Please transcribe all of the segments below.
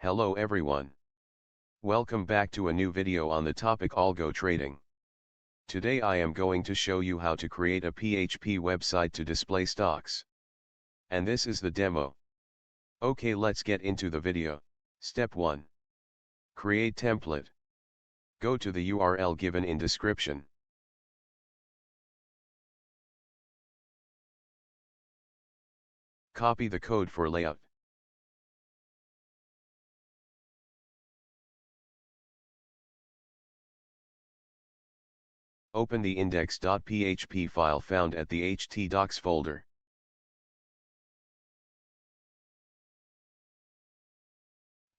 Hello everyone. Welcome back to a new video on the topic Algo trading. Today I am going to show you how to create a PHP website to display stocks. And this is the demo. Okay, let's get into the video. Step 1. Create template. Go to the URL given in description. Copy the code for layout. Open the index.php file found at the htdocs folder.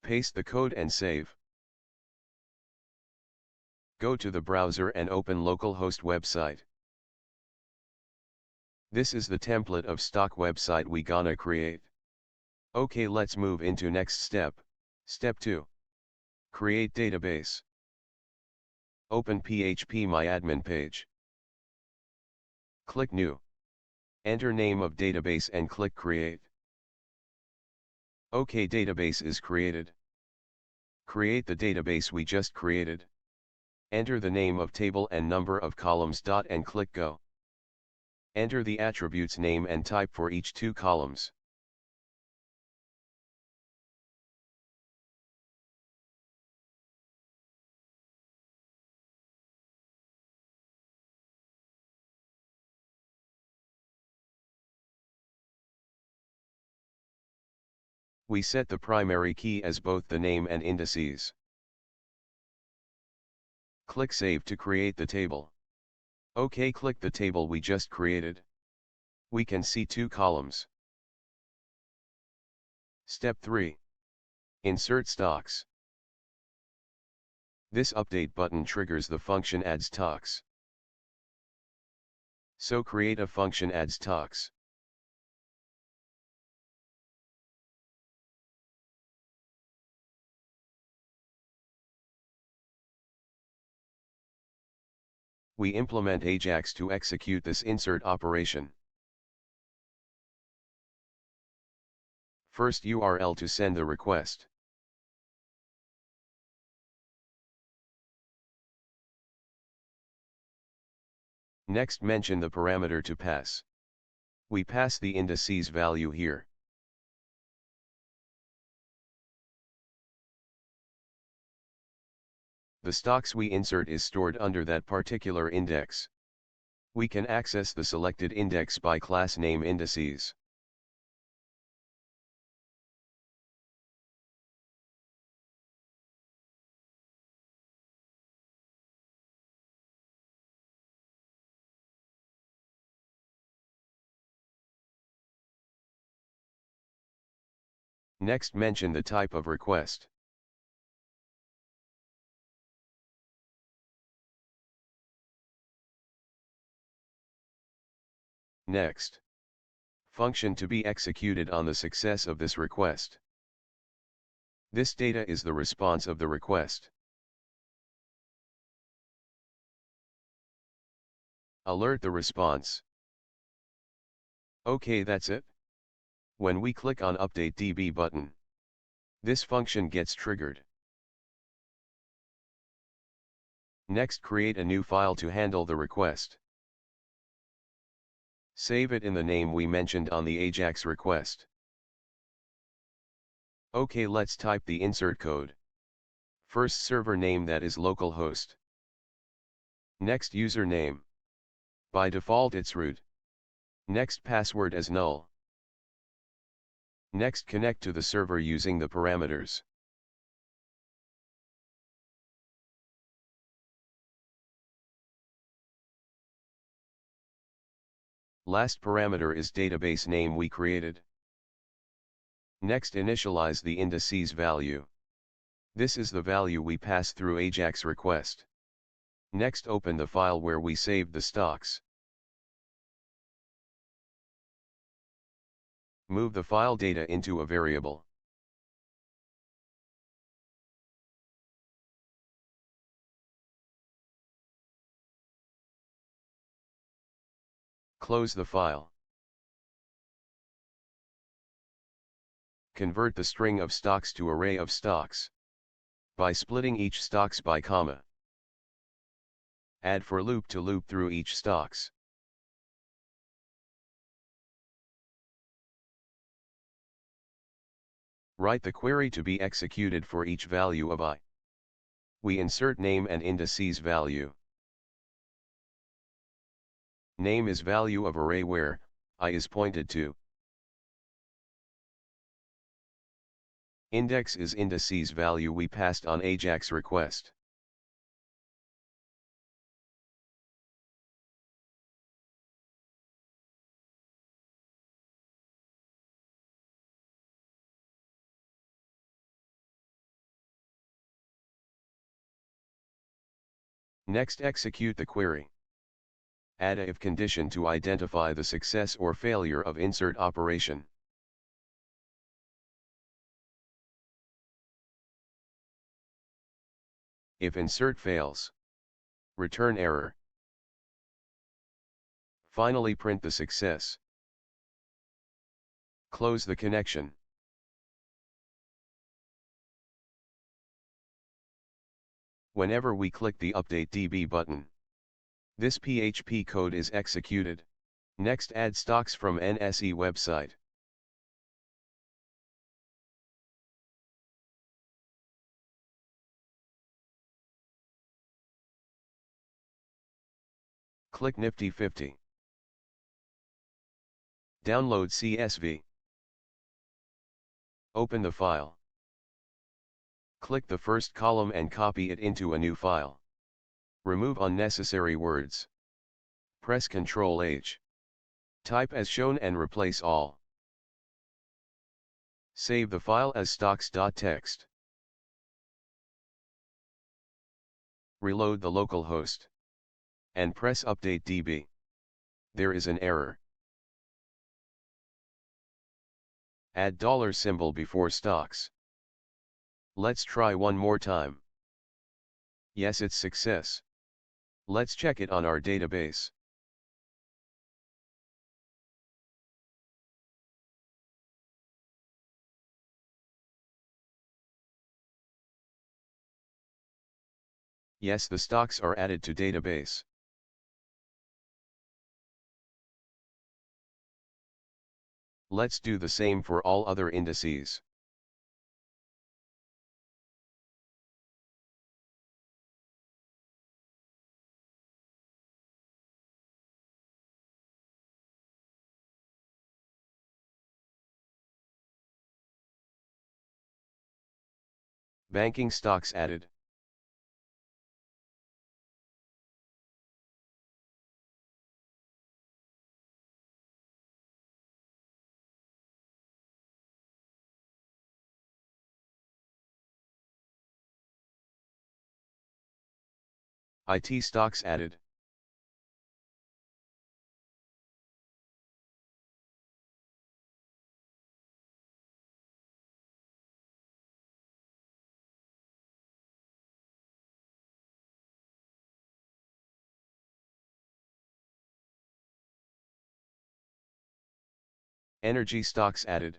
Paste the code and save. Go to the browser and open localhost website. This is the template of stock website we gonna create. Okay, let's move into next step. Step 2. Create database. Open PHP MyAdmin page. Click New. Enter name of database and click Create. OK, database is created. Create the database we just created. Enter the name of table and number of columns. And click Go. Enter the attributes name and type for each 2 columns. We set the primary key as both the name and indices. Click Save to create the table. OK, click the table we just created. We can see 2 columns. Step 3. Insert stocks. This update button triggers the function add stocks. So create a function add stocks. We implement Ajax to execute this insert operation. First URL to send the request. Next mention the parameter to pass. We pass the indices value here. The stocks we insert is stored under that particular index. We can access the selected index by class name indices. Next mention the type of request. Next. Function to be executed on the success of this request. This data is the response of the request. Alert the response. OK, that's it. When we click on Update DB button, this function gets triggered. Next, create a new file to handle the request. Save it in the name we mentioned on the Ajax request. OK, let's type the insert code. First server name, that is localhost. Next username. By default it's root. Next password as null. Next connect to the server using the parameters. Last parameter is database name we created. Next initialize the indices value. This is the value we pass through Ajax request. Next open the file where we saved the stocks. Move the file data into a variable. Close the file. Convert the string of stocks to array of stocks by splitting each stocks by comma. Add for loop to loop through each stocks. Write the query to be executed for each value of I. We insert name and indices value. Name is value of array where I is pointed to. Index is indices value we passed on AJAX request. Next, execute the query. Add a if condition to identify the success or failure of insert operation. If insert fails, return error. Finally, print the success. Close the connection. Whenever we click the Update DB button, this PHP code is executed. Next, add stocks from NSE website. Click Nifty 50. Download CSV. Open the file. Click the first column and copy it into a new file. Remove unnecessary words. Press Ctrl H. Type as shown and replace all. Save the file as stocks.txt. Reload the localhost. And press Update DB. There is an error. Add $symbol before stocks. Let's try one more time. Yes, it's success. Let's check it on our database. Yes, the stocks are added to database. Let's do the same for all other indices. Banking stocks added. IT stocks added. Energy stocks added.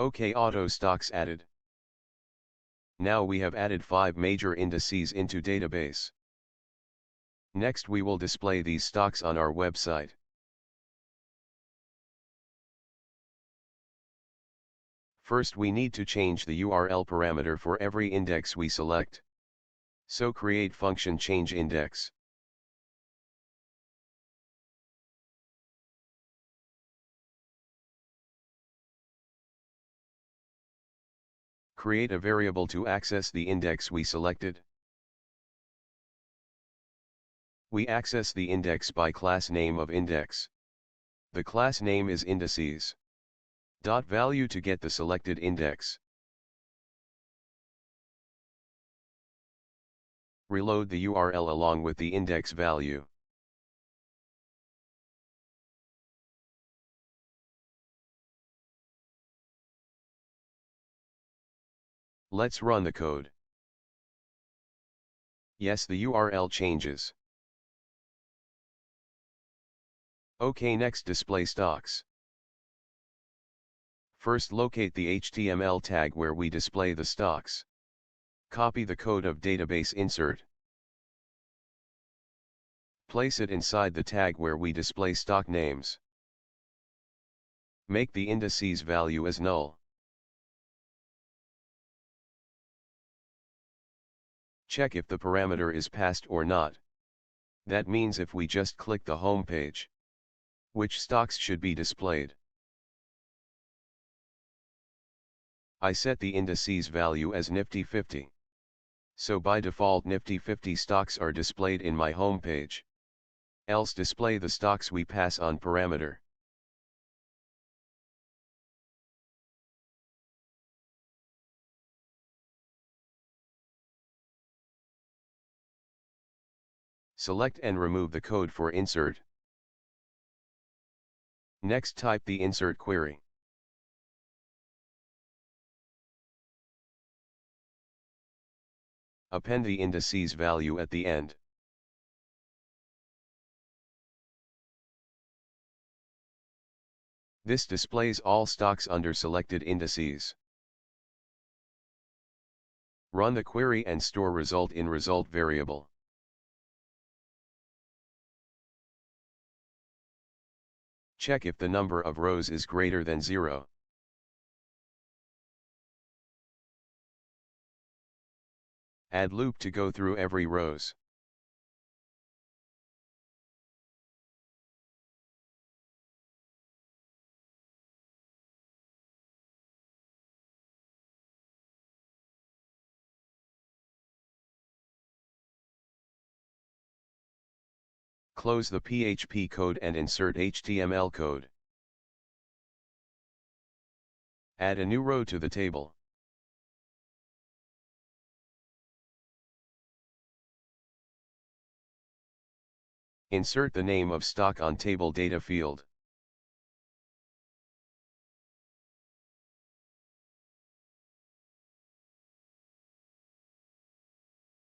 OK Auto stocks added. Now we have added 5 major indices into database. Next we will display these stocks on our website. First we need to change the URL parameter for every index we select. So create function change index. Create a variable to access the index we selected. We access the index by class name of index. The class name is indices. Value to get the selected index. Reload the URL along with the index value. Let's run the code. Yes, the URL changes. OK, next display stocks. First locate the HTML tag where we display the stocks. Copy the code of database insert. Place it inside the tag where we display stock names. Make the indices value as null. Check if the parameter is passed or not. That means if we just click the home page, which stocks should be displayed. I set the indices value as Nifty 50. So by default Nifty 50 stocks are displayed in my home page. Else display the stocks we pass on parameter. Select and remove the code for insert. Next type the insert query. Append the indices value at the end. This displays all stocks under selected indices. Run the query and store result in result variable. Check if the number of rows is greater than 0. Add loop to go through every rows. Close the PHP code and insert HTML code. Add a new row to the table. Insert the name of stock on table data field.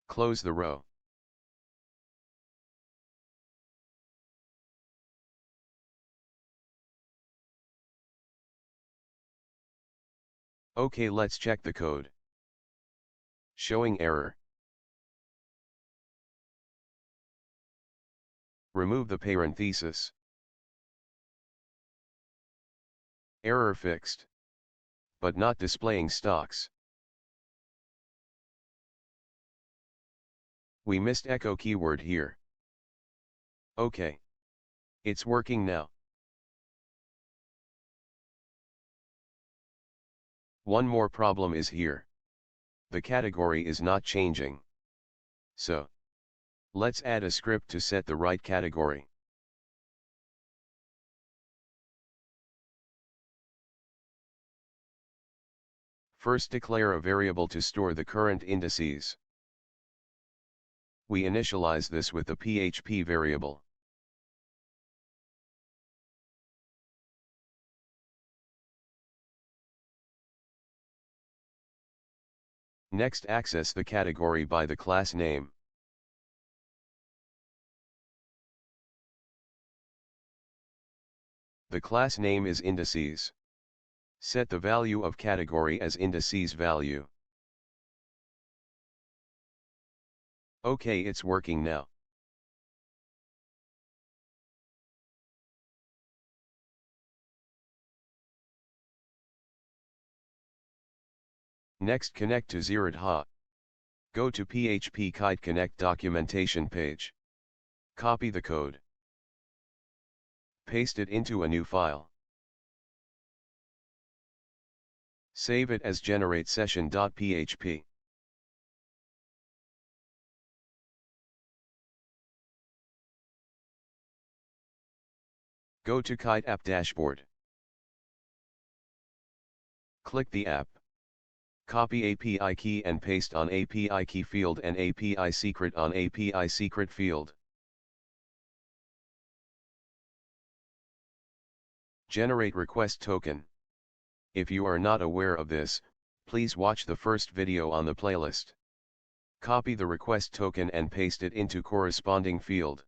Close the row. OK, let's check the code. Showing error. Remove the parenthesis. Error fixed. But not displaying stocks. We missed echo keyword here. OK. It's working now. One more problem is here. The category is not changing. So, let's add a script to set the right category. First declare a variable to store the current indices. We initialize this with the PHP variable. Next, access the category by the class name. The class name is indices. Set the value of category as indices value. OK, it's working now. Next, connect to Zerodha. Go to PHP Kite Connect documentation page. Copy the code. Paste it into a new file. Save it as generate session.php. Go to Kite App Dashboard. Click the app. Copy API key and paste on API key field and API secret on API secret field. Generate request token. If you are not aware of this, Please watch the first video on the playlist. Copy the request token and paste it into corresponding field.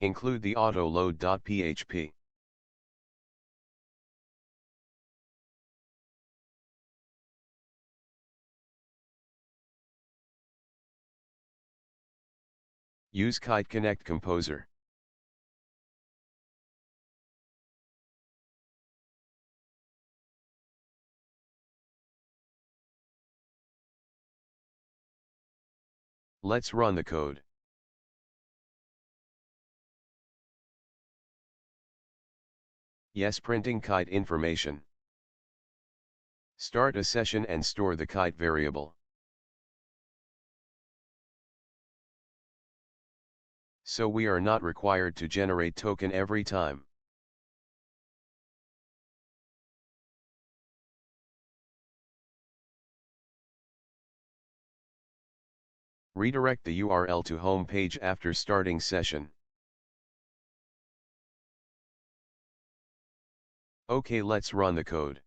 Include the autoload.php. Use Kite Connect Composer. Let's run the code. Yes, printing kite information. Start a session and store the kite variable. So we are not required to generate token every time. Redirect the URL to home page after starting session. Okay, let's run the code.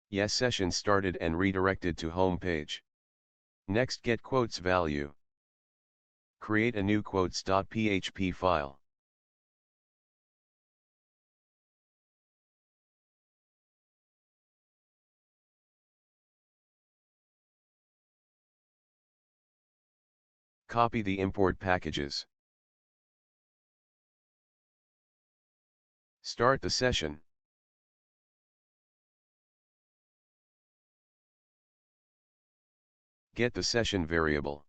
Yes, session started and redirected to home page. Next, get quotes value. Create a new quotes.php file. Copy the import packages. Start the session. Get the session variable.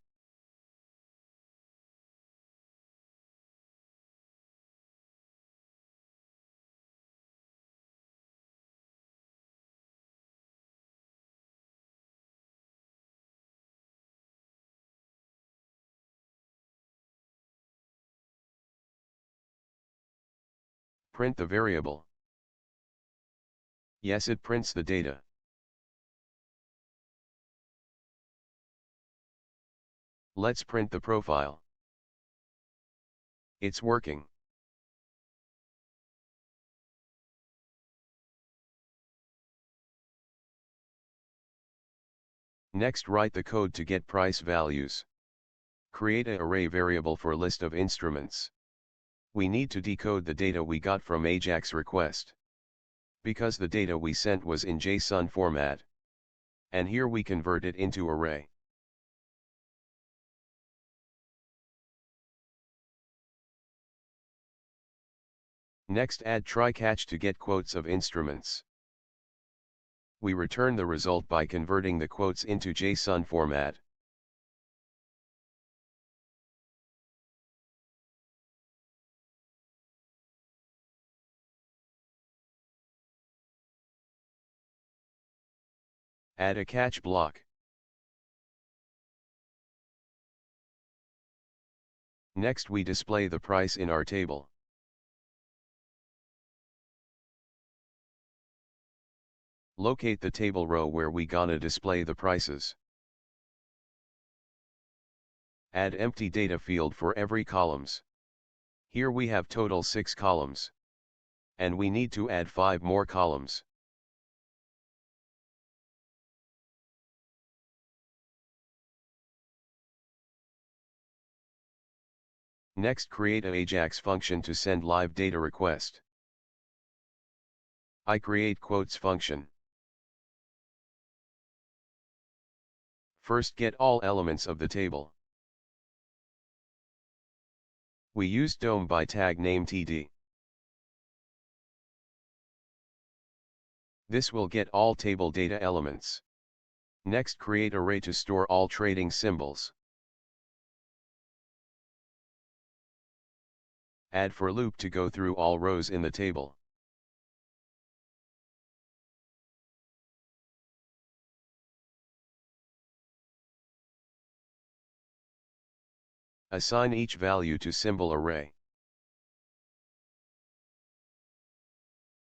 Print the variable. Yes, it prints the data. Let's print the profile. It's working. Next, write the code to get price values. Create an array variable for list of instruments. We need to decode the data we got from AJAX request. Because the data we sent was in JSON format. And here we convert it into array. Next, add try catch to get quotes of instruments. We return the result by converting the quotes into JSON format. Add a catch block. Next, we display the price in our table. Locate the table row where we gonna display the prices. Add empty data field for every columns. Here we have total 6 columns. And we need to add 5 more columns. Next, create a AJAX function to send live data request. I create quotes function. First, get all elements of the table. We use DOM by tag name td. This will get all table data elements. Next, create array to store all trading symbols. Add for loop to go through all rows in the table. Assign each value to symbol array.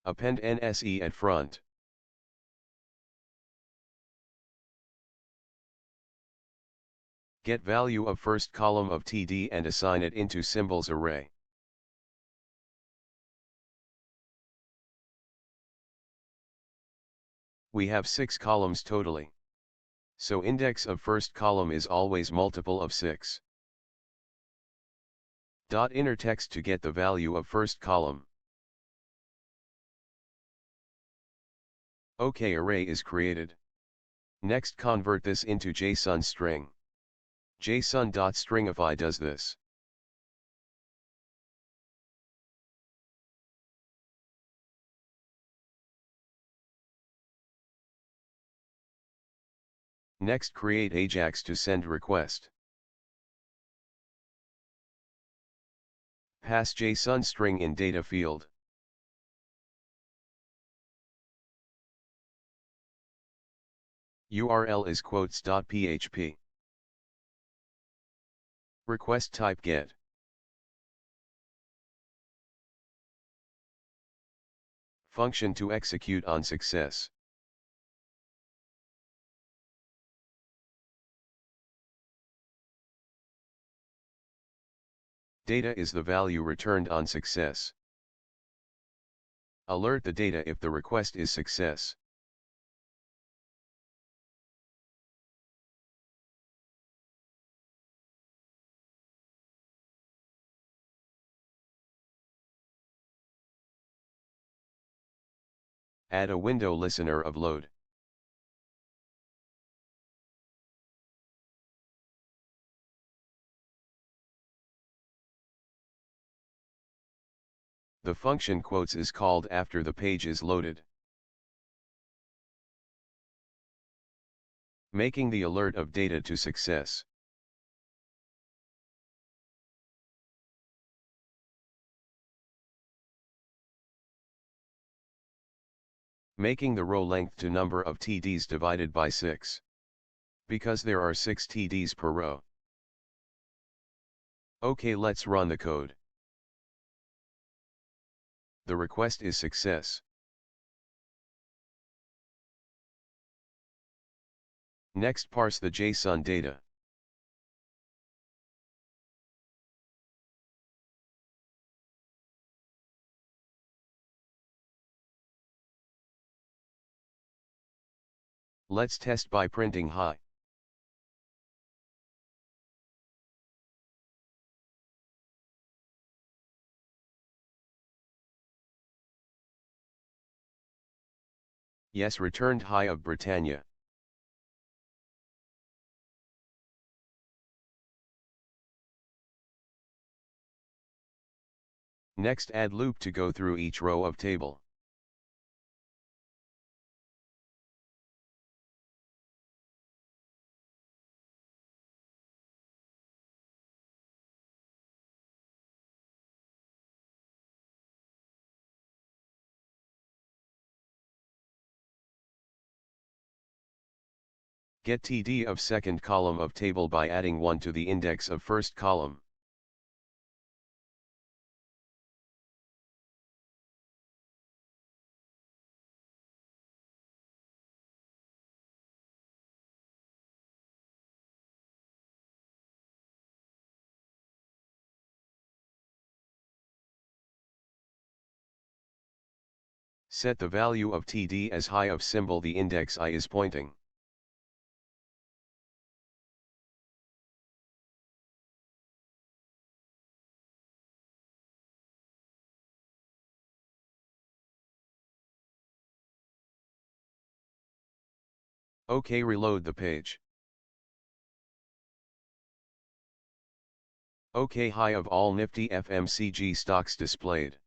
Append NSE at front. Get value of first column of TD and assign it into symbols array. We have 6 columns totally. So index of first column is always multiple of 6. Inner text to get the value of first column. OK, array is created. Next, convert this into JSON string. JSON.stringify does this. Next, create AJAX to send request. Pass JSON string in data field. URL is quotes.php. Request type get. Function to execute on success. Data is the value returned on success. Alert the data if the request is success. Add a window listener of load. The function quotes is called after the page is loaded, making the alert of data to success. Making the row length to number of TDs divided by 6. Because there are 6 TDs per row. OK, let's run the code. The request is success. Next, parse the JSON data. Let's test by printing hi. Yes, returned hi of Britannia. Next, add loop to go through each row of table. Get TD of second column of table by adding 1 to the index of first column. Set the value of TD as high of symbol the index I is pointing. OK, reload the page. OK, high of all Nifty FMCG stocks displayed.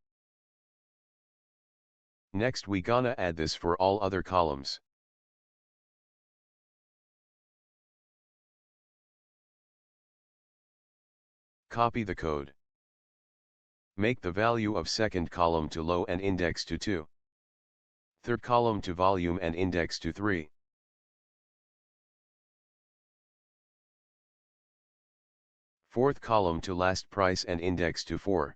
Next, we gonna add this for all other columns. Copy the code. Make the value of second column to low and index to 2. Third column to volume and index to 3. Fourth column to last price and index to 4.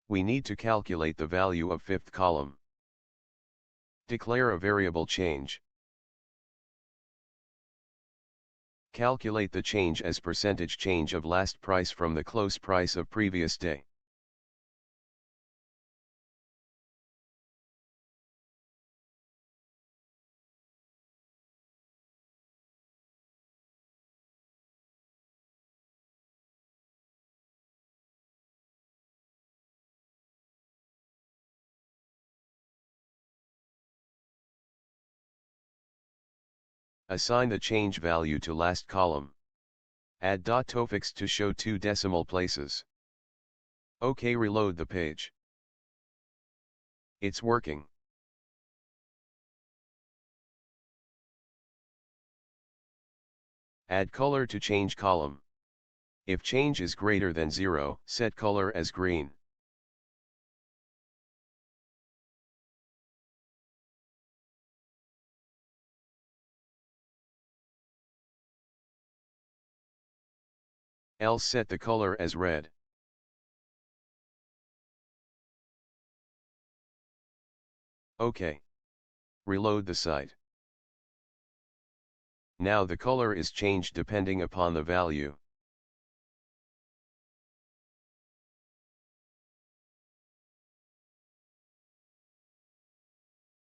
We need to calculate the value of fifth column. Declare a variable change. Calculate the change as percentage change of last price from the close price of previous day. Assign the change value to last column. Add .tofix to show 2 decimal places. OK, reload the page. It's working. Add color to change column. If change is greater than 0, set color as green. Else set the color as red. OK. Reload the site. Now the color is changed depending upon the value.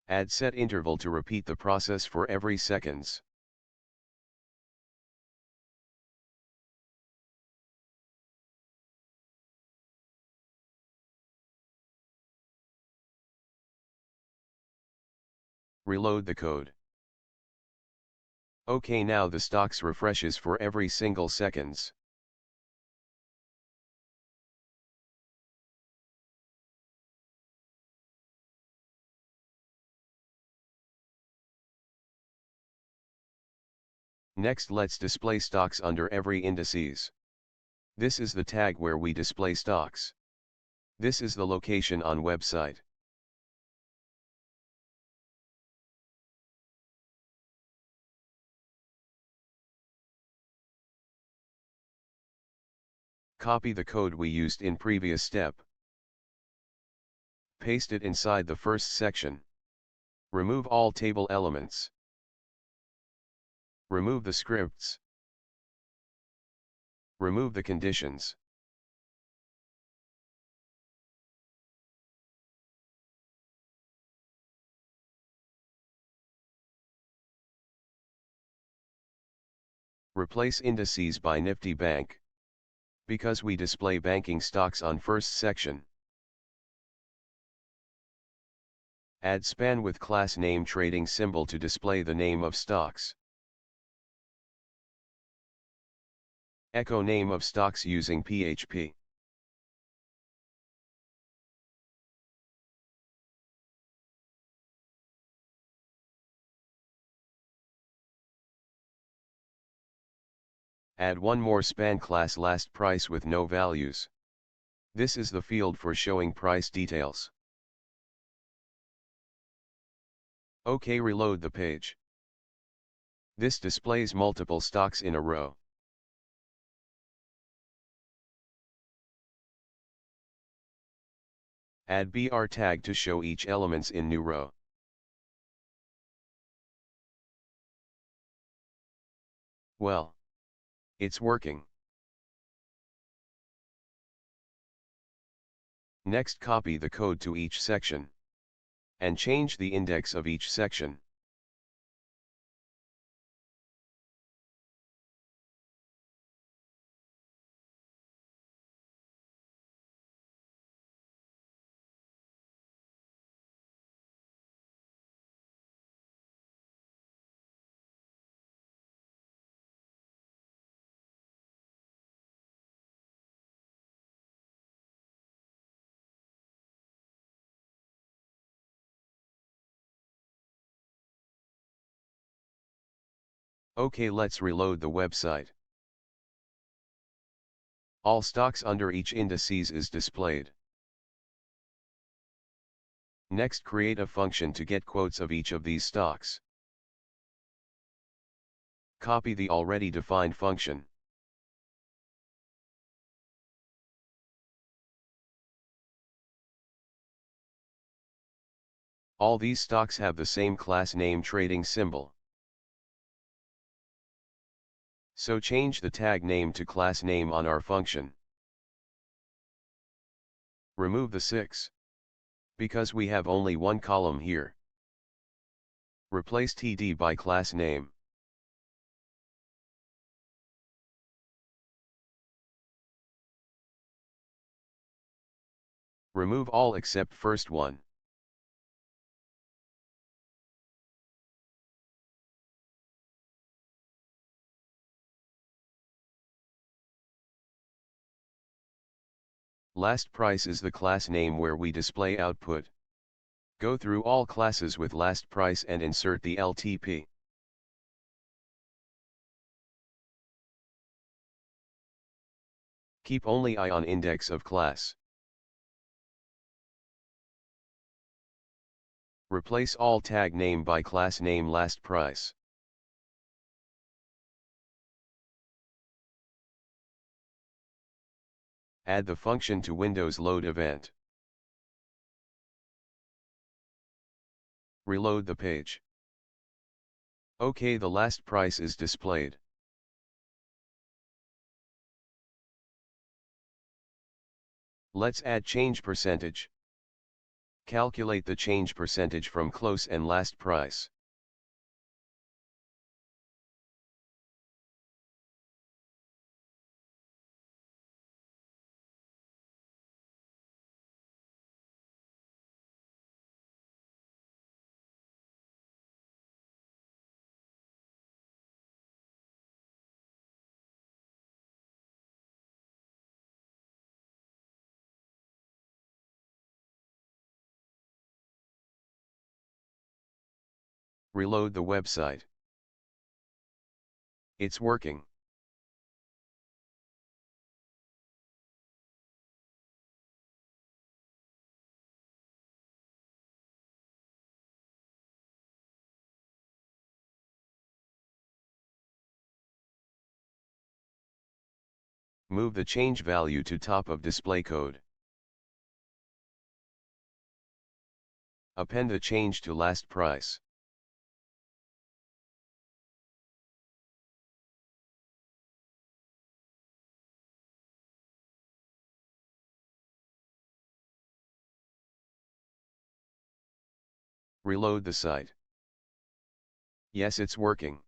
Add set interval to repeat the process for every seconds. Reload the code. OK, now the stocks refreshes for every single seconds. Next, let's display stocks under every indices. This is the tag where we display stocks. This is the location on website. Copy the code we used in previous step. Paste it inside the first section. Remove all table elements. Remove the scripts. Remove the conditions. Replace indices by Nifty Bank. Because we display banking stocks on first section. Add span with class name trading symbol to display the name of stocks. Echo name of stocks using PHP. Add one more span class last price with no values. This is the field for showing price details. OK, reload the page. This displays multiple stocks in a row. Add BR tag to show each elements in new row. Well, it's working. Next, copy the code to each section. And change the index of each section. OK, let's reload the website. All stocks under each indices is displayed. Next, create a function to get quotes of each of these stocks. Copy the already defined function. All these stocks have the same class name trading symbol. So change the tag name to class name on our function. Remove the 6. Because we have only one column here. Replace TD by class name. Remove all except first one. Last price is the class name where we display output. Go through all classes with last price and insert the LTP. Keep only I on index of class. Replace all tag name by class name last price. Add the function to Windows load event. Reload the page. OK, the last price is displayed. Let's add change percentage. Calculate the change percentage from close and last price. Reload the website. It's working. Move the change value to top of display code. Append the change to last price. Reload the site. Yes, it's working.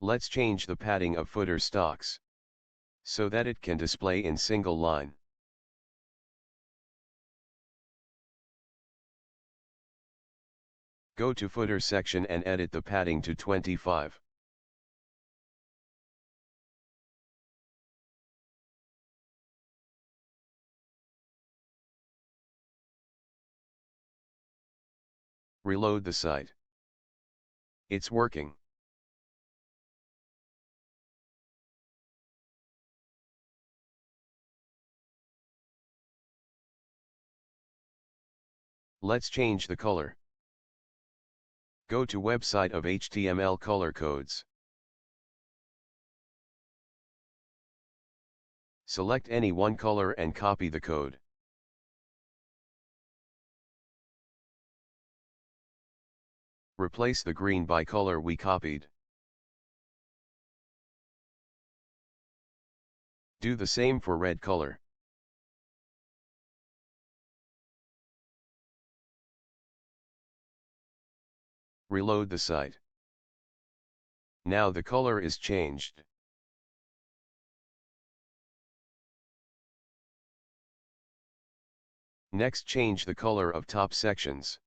Let's change the padding of footer stocks, so that it can display in single line. Go to footer section and edit the padding to 25. Reload the site. It's working. Let's change the color. Go to website of HTML color codes. Select any one color and copy the code. Replace the green by color we copied. Do the same for red color. Reload the site. Now the color is changed. Next, change the color of top sections.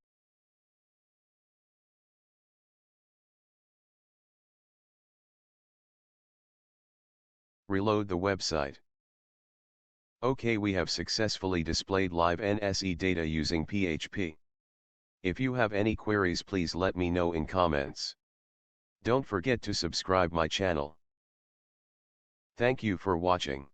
Reload the website. OK, we have successfully displayed live NSE data using PHP. If you have any queries, please let me know in comments. Don't forget to subscribe my channel. Thank you for watching.